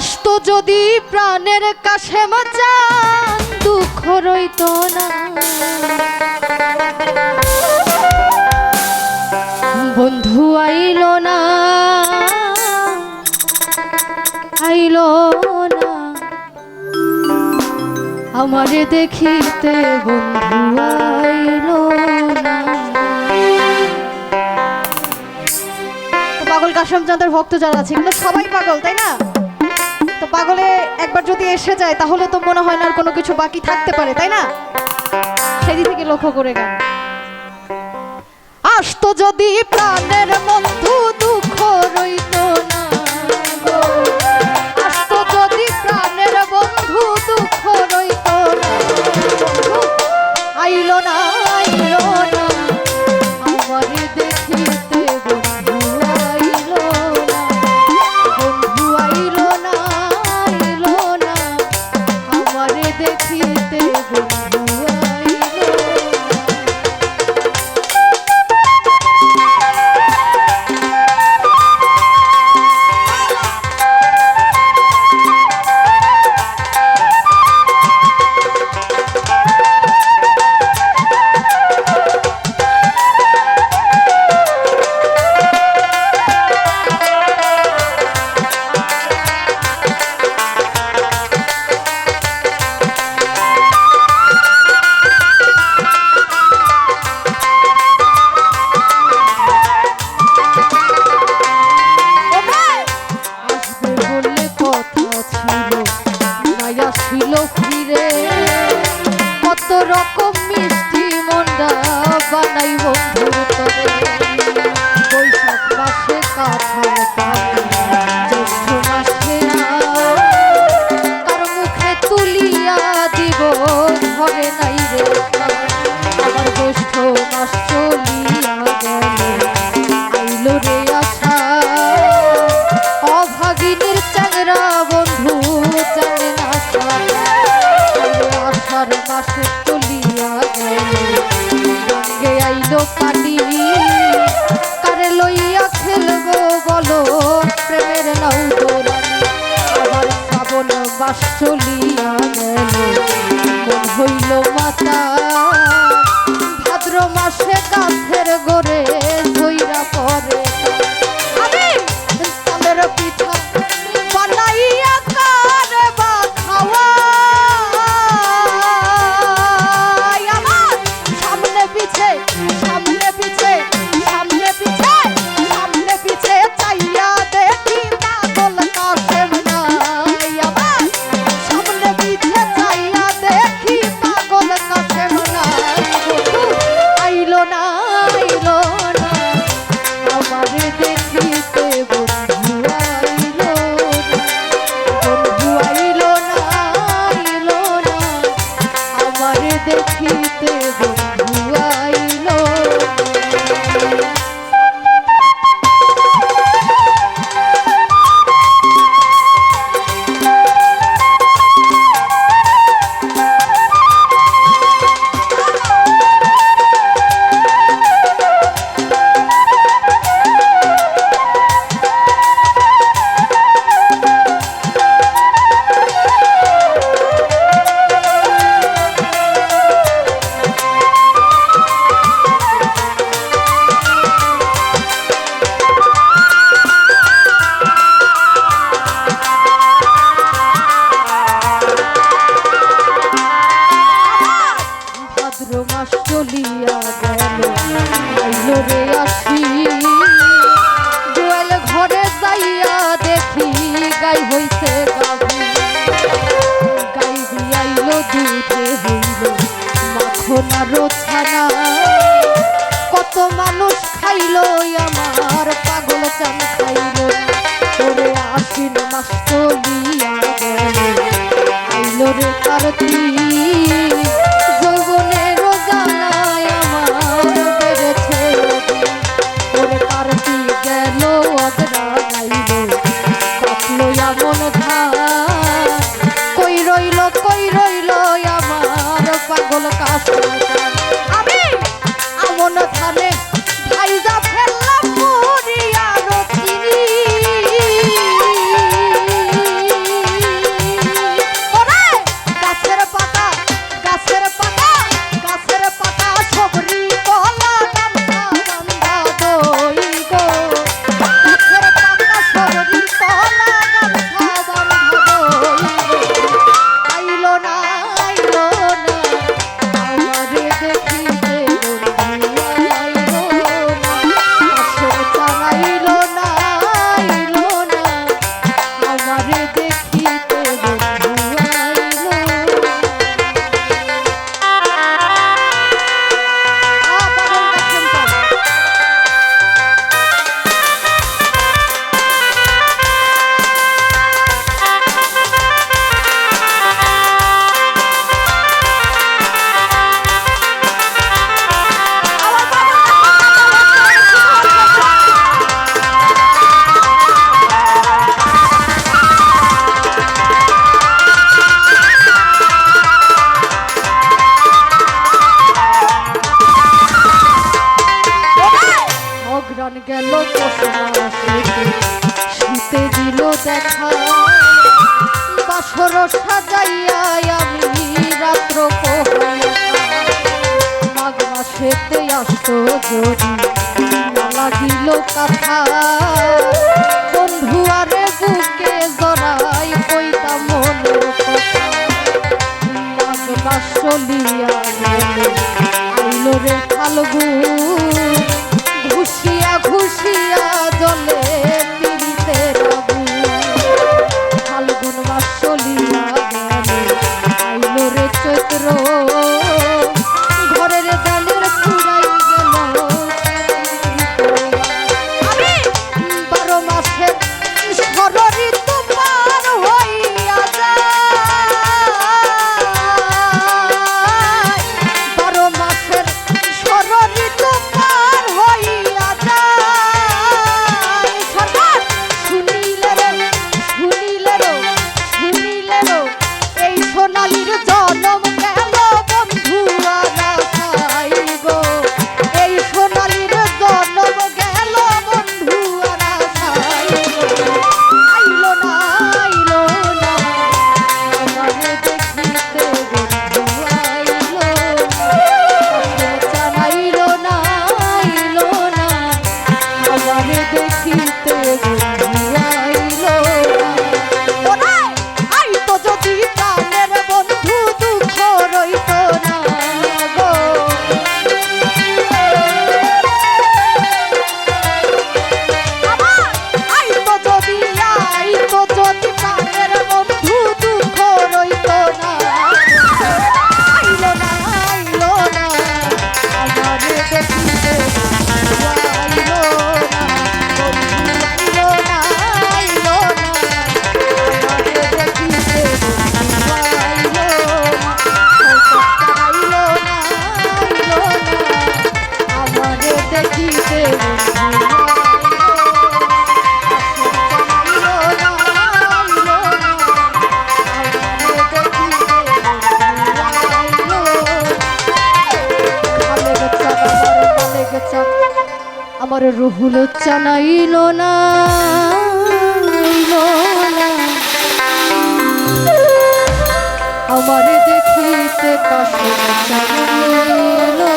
আসতো যদি প্রাণের কাছে মাচান দুঃখ রইত না। বন্ধু আইলো না, আইলো না আমারে দেখিতে, বন্ধু আইলো না। পাগল কাশেম চাঁদের ভক্ত যারা আছে কিন্তু সবাই পাগল, তাই না? তো পাগলে একবার যদি এসে যায় তাহলে তো মনে হয় না আর কোনো কিছু বাকি থাকতে পারে, তাই না? সেদিক থেকে লক্ষ্য করে গান। আসতো যদি প্রাণের বন্ধু দুঃখ রইত না, আসতো যদি প্রাণের বন্ধু দুঃখ রইত না। আইলো না, আইলো না আমারে দেখিতে, বন্ধু আইলো না, বন্ধু আইলো না, আইলো না আমারে দেখিতে, বন্ধু আইলো না। কত রকম মিষ্টি মন্ডা বানাই বন্ধুর তরে, বৈশাখ মাসে কাঁঠাল পাই, জ্যৈষ্ঠ মাসে কার মুখে তুলিয়া দিব, ঘরে নাই রে আমার জ্যৈষ্ঠ মাস চলিয়া গেল, আইলো রে আশা অভাগিনীর চ্যাংরা বন্ধু জানে না আষাঢ় মাসে চলিয়া গেল, গাঙ্গে আইলো পানি কারে লইয়া খেলবো বলো প্রেমের নাও দোরানি। আবার শ্রাবণ মাস চলিয়া গেল, মন হইল মাতা ভাদ্র মাসে গাছের গোরে ধইরা পরে আমি তালের পিঠা বানাইয়া কারে বা খাওয়া। সামনে পিছে সামনে পিছে সামনে পিছে সামনে পিছে চাইয়া দেখি পাগল কাশেম নাই আমার, সামনে পিছে চাইয়া দেখি পাগল কাশেম নাই। আইলো না, আইলো না আমারে দেখিতে, বন্ধু আইলো না, বন্ধু আইলো না, আইলো না আমারে দেখিতে, বন্ধু আইলো না। মাস চলিয়া গেল, আইলো রে আসি গোয়াল ঘরে যাইয়া দেখি গাই হইছে গাভী, গাই দিয়াইলো দুধে হইল মাখন আর ছানা, কত মানুষ খাইলো আমার পাগল চান খাইলো, ওরে আশ্বিন মাস চলিয়া গেল, আইলো রে কার্তিক যৌবনের জানায় আমার বেড়েছে, ওরে কার্তিক গেল অগ্রা গাইলো, কাটলো এমন ধান, কই রইল আমার পাগল কাশেম আমি আমন ধানে ভাইজা ফেললাম মুড়িয়া রকিনি। আমারে দেখিতে বন্ধু আইলো। অগ্রাণ গেল শীতে দিল দেখা বাসর সাজাইয়া আমি রাত্র মাঘ মাসেতে আসত যদি লাগিল কথা বন্ধু আরে বুকে জড়াই কইতা মনের কথা মাঘ মাস চলিয়া আইলো রে ফাল্গুন ঘুষিয়া ঘুষিয়া জলে পিড়িতের আগুন ফাল্গুন মাস চলিয়া গেল আইলো রে চৈত্র ঘরের জালের ফুরাই গেল 12 মাসের ষড়ঋতু পার হইয়া যায় 12 মাসের ষড়ঋতু পার হইয়া যায় শুনিলে এই সোনালির জনম গেল বন্ধু আরাই গো এই সোনালির জনম গেল বন্ধু আরাই গো আইলো না আমারে দেখিতে বন্ধু আইলো জানাইলো না আমারে দেখিতে বন্ধু আইলো না আইতো যদি প্রাণের বন্ধু দুঃখ রইত না গো আইতো যদি প্রাণের বন্ধু দুঃখ রইত না আইলো না আমারে দেখিতে আইলো না আইলো না আমারে দেখিতে আমারে দেখিতে আমার রুহুল জানাইলো না আমারে দেখিতে কাছে জানাইলো